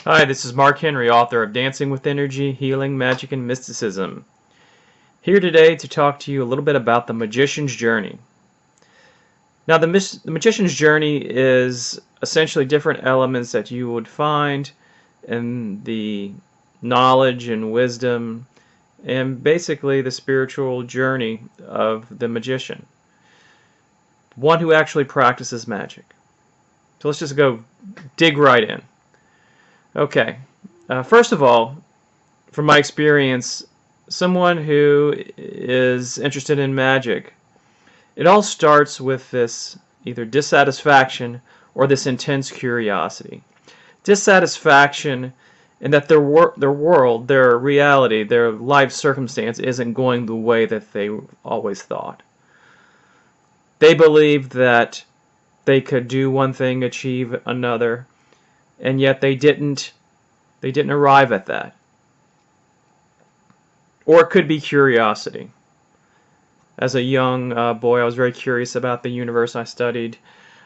Hi, this is Mark Henry, author of Dancing with Energy, Healing, Magic, and Mysticism. Here today to talk to you a little bit about the magician's journey. Now, the magician's journey is essentially different elements that you would find in the knowledge and wisdom and basically the spiritual journey of the magician, one who actually practices magic. So let's just go dig right in. Okay, first of all, from my experience, someone who is interested in magic, it all starts with this either dissatisfaction or this intense curiosity. Dissatisfaction in that their world, their reality, their life circumstance isn't going the way that they always thought. They believed that they could do one thing, achieve another, and yet they didn't arrive at that. Or it could be curiosity. As a young boy, I was very curious about the universe. I studied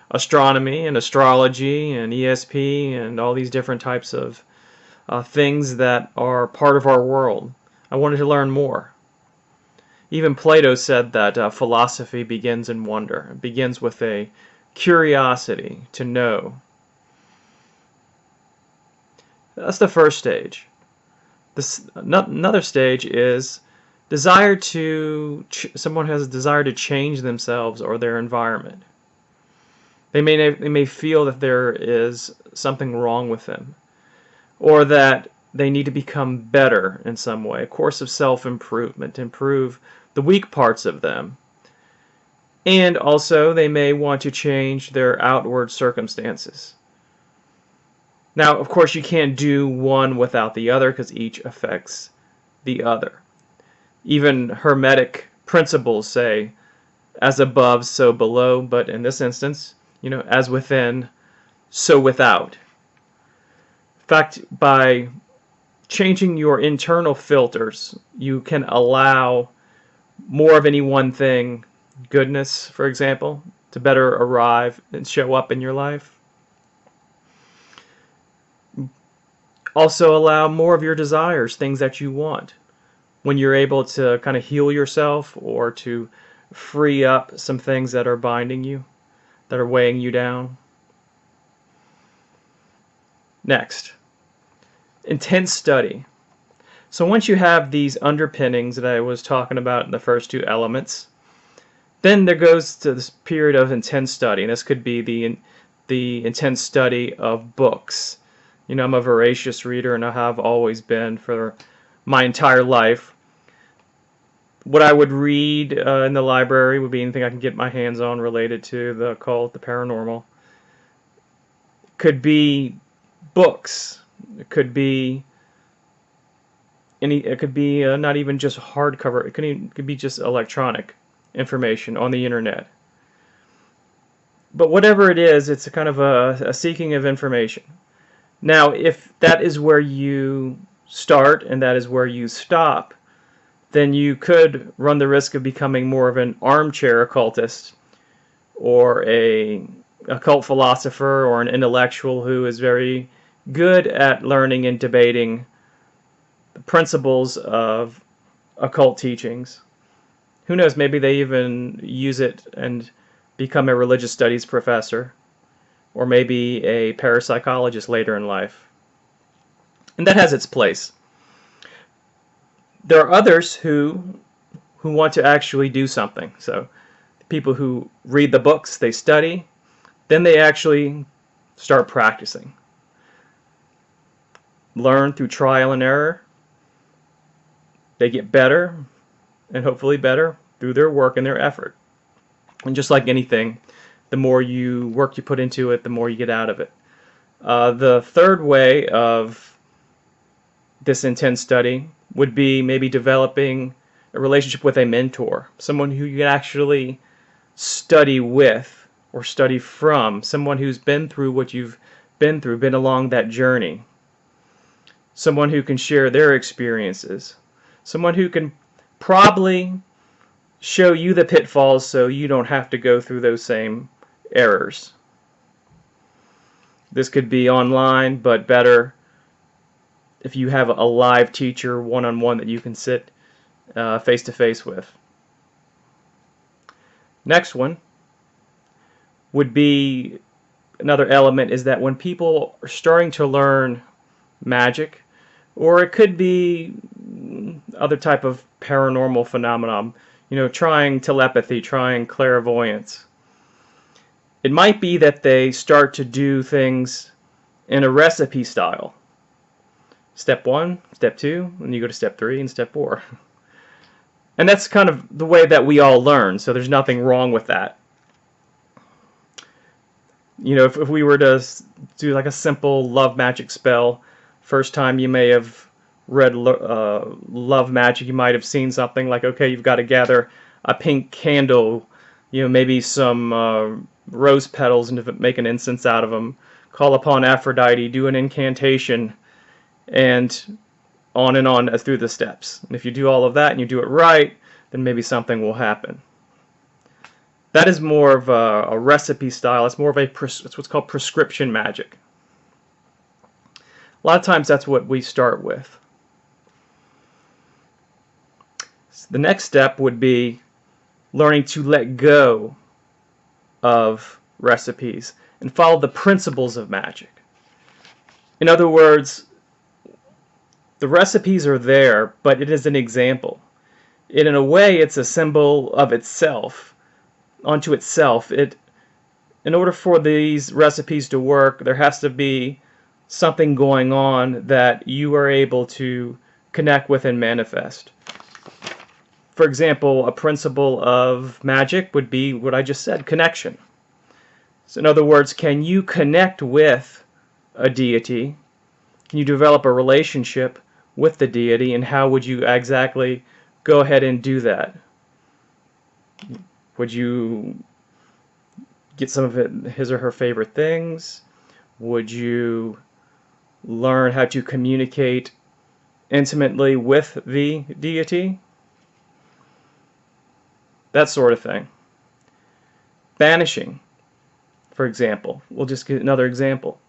astronomy and astrology and ESP and all these different types of things that are part of our world. I wanted to learn more. Even Plato said that philosophy begins in wonder. It begins with a curiosity to know. That's the first stage. Another stage is someone has a desire to change themselves or their environment. They may feel that there is something wrong with them, or that they need to become better in some way, a course of self-improvement, improve the weak parts of them. And also they may want to change their outward circumstances. Now, of course, you can't do one without the other because each affects the other. Even Hermetic principles say, as above, so below, but in this instance, as within, so without. In fact, by changing your internal filters, you can allow more of any one thing, goodness, for example, to better arrive and show up in your life. Also allow more of your desires, things that you want. When you're able to kind of heal yourself or to free up some things that are binding you, that are weighing you down. Next, intense study. So once you have these underpinnings that I was talking about in the first two elements, then there goes to this period of intense study, and this could be the intense study of books. I'm a voracious reader, and I have always been for my entire life. What I would read in the library would be anything I can get my hands on related to the occult, the paranormal. It could be books. It could be not even just hardcover. It could be just electronic information on the internet. But whatever it is, it's a kind of a seeking of information. Now, if that is where you start and that is where you stop, then you could run the risk of becoming more of an armchair occultist or a occult philosopher or an intellectual who is very good at learning and debating the principles of occult teachings. Who knows, maybe they even use it and become a religious studies professor, or maybe a parapsychologist later in life. And that has its place. There are others who want to actually do something. So people who read the books, they study, then they actually start practicing. Learn through trial and error. They get better, and hopefully better, through their work and their effort. And just like anything, the more work you put into it, the more you get out of it. The third way of this intense study would be maybe developing a relationship with a mentor, someone who you can actually study with or study from, someone who's been through what you've been through, been along that journey, someone who can share their experiences, someone who can probably show you the pitfalls so you don't have to go through those same errors. This could be online, but better if you have a live teacher one-on-one that you can sit face-to-face with. Next one would be, another element is that when people are starting to learn magic, or it could be other type of paranormal phenomenon, trying telepathy, trying clairvoyance, it might be that they start to do things in a recipe style. Step 1, step 2, and you go to step 3 and step 4. And that's kind of the way that we all learn, so there's nothing wrong with that. If we were to do like a simple love magic spell, first time you may have read love magic, you might have seen something like, okay, you've got to gather a pink candle, maybe some rose petals and make an incense out of them, call upon Aphrodite, do an incantation, and on through the steps. And if you do all of that and you do it right, then maybe something will happen. That is more of a recipe style. It's more of it's what's called prescription magic. A lot of times that's what we start with. So the next step would be learning to let go of recipes and follow the principles of magic. In other words, the recipes are there, but it is an example. In a way, it's a symbol of itself, unto itself. In order for these recipes to work, there has to be something going on that you are able to connect with and manifest. For example, a principle of magic would be what I just said, connection. So in other words, can you connect with a deity? Can you develop a relationship with the deity, and how would you exactly go ahead and do that? Would you get some of his or her favorite things? Would you learn how to communicate intimately with the deity? That sort of thing. Banishing, for example. We'll just get another example.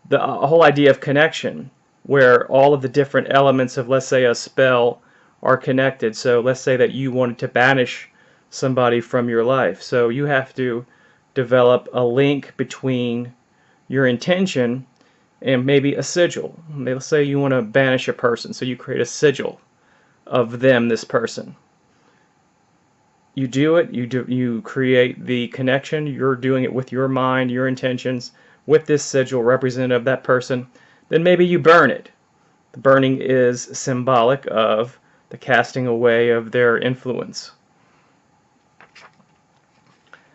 The whole idea of connection, where all of the different elements of, let's say, a spell are connected. So let's say that you wanted to banish somebody from your life. So you have to develop a link between your intention and maybe a sigil. Let's say you want to banish a person, so you create a sigil of them, this person. You do it, you create the connection, you're doing it with your mind, your intentions, with this sigil representative of that person. Then maybe you burn it. The burning is symbolic of the casting away of their influence.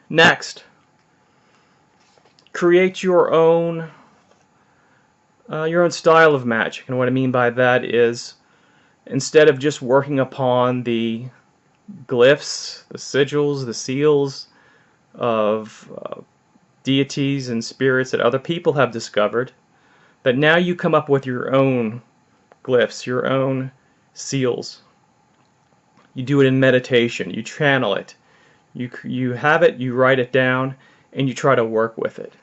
Next, create your own style of magic. And what I mean by that is, instead of just working upon the glyphs, the sigils, the seals of deities and spirits that other people have discovered, that now you come up with your own glyphs, your own seals. You do it in meditation, you channel it, you have it, you write it down, and you try to work with it.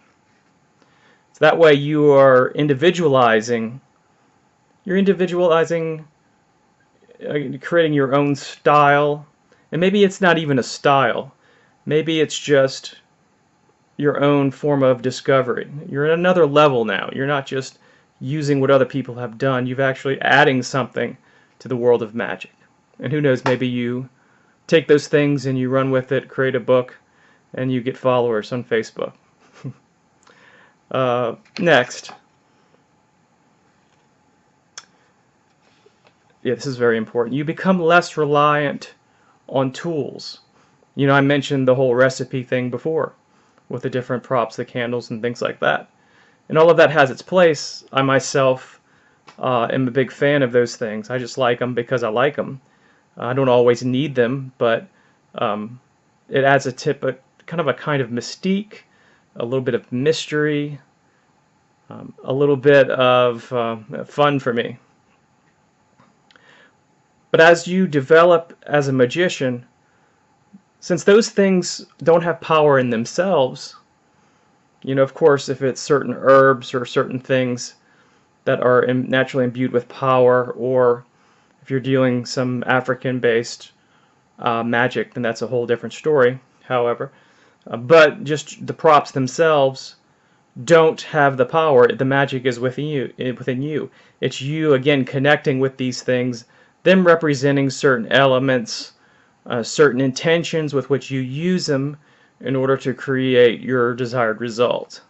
So that way you are individualizing, creating your own style. And maybe it's not even a style. Maybe it's just your own form of discovery. You're at another level now. You're not just using what other people have done. You're actually adding something to the world of magic. And who knows, maybe you take those things and you run with it, create a book, and you get followers on Facebook. Next. Yeah, this is very important. You become less reliant on tools. I mentioned the whole recipe thing before, with the different props, the candles, and things like that. And all of that has its place. I myself am a big fan of those things. I just like them because I like them. I don't always need them, but it adds a kind of mystique, a little bit of mystery, a little bit of fun for me. But as you develop as a magician, since those things don't have power in themselves, of course, if it's certain herbs or certain things that are naturally imbued with power, or if you're dealing some African-based magic, then that's a whole different story, however. But just the props themselves don't have the power. The magic is within you. It's you, again, connecting with these things, them representing certain elements, certain intentions with which you use them in order to create your desired result.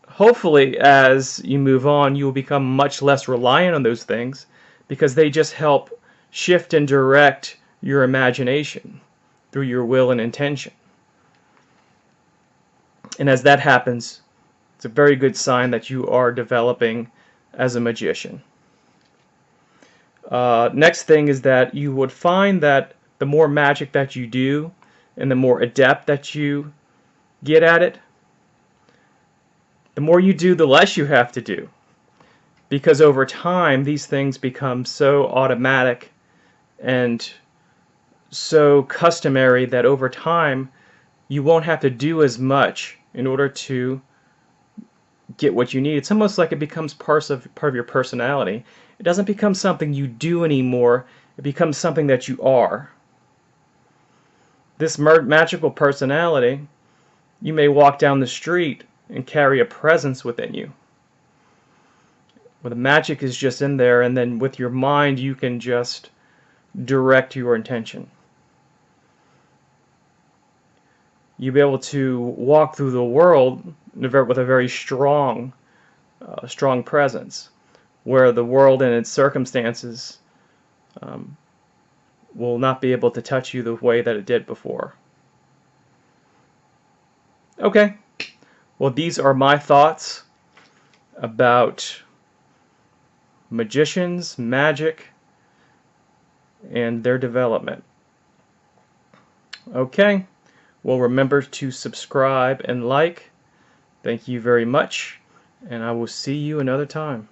Hopefully, as you move on, you will become much less reliant on those things, because they just help shift and direct your imagination through your will and intention. And as that happens, it's a very good sign that you are developing as a magician. Next thing is that you would find that the more magic that you do and the more adept that you get at it, the more you do, the less you have to do. Because over time, these things become so automatic and so customary that over time, you won't have to do as much in order to get what you need. It's almost like it becomes part of your personality. It doesn't become something you do anymore. It becomes something that you are. This magical personality, you may walk down the street and carry a presence within you, where the magic is just in there, and then with your mind you can just direct your intention. You'll be able to walk through the world with a very strong presence, where the world and its circumstances will not be able to touch you the way that it did before. Okay, well, these are my thoughts about magicians, magic, and their development. Okay, well, remember to subscribe and like. Thank you very much, and I will see you another time.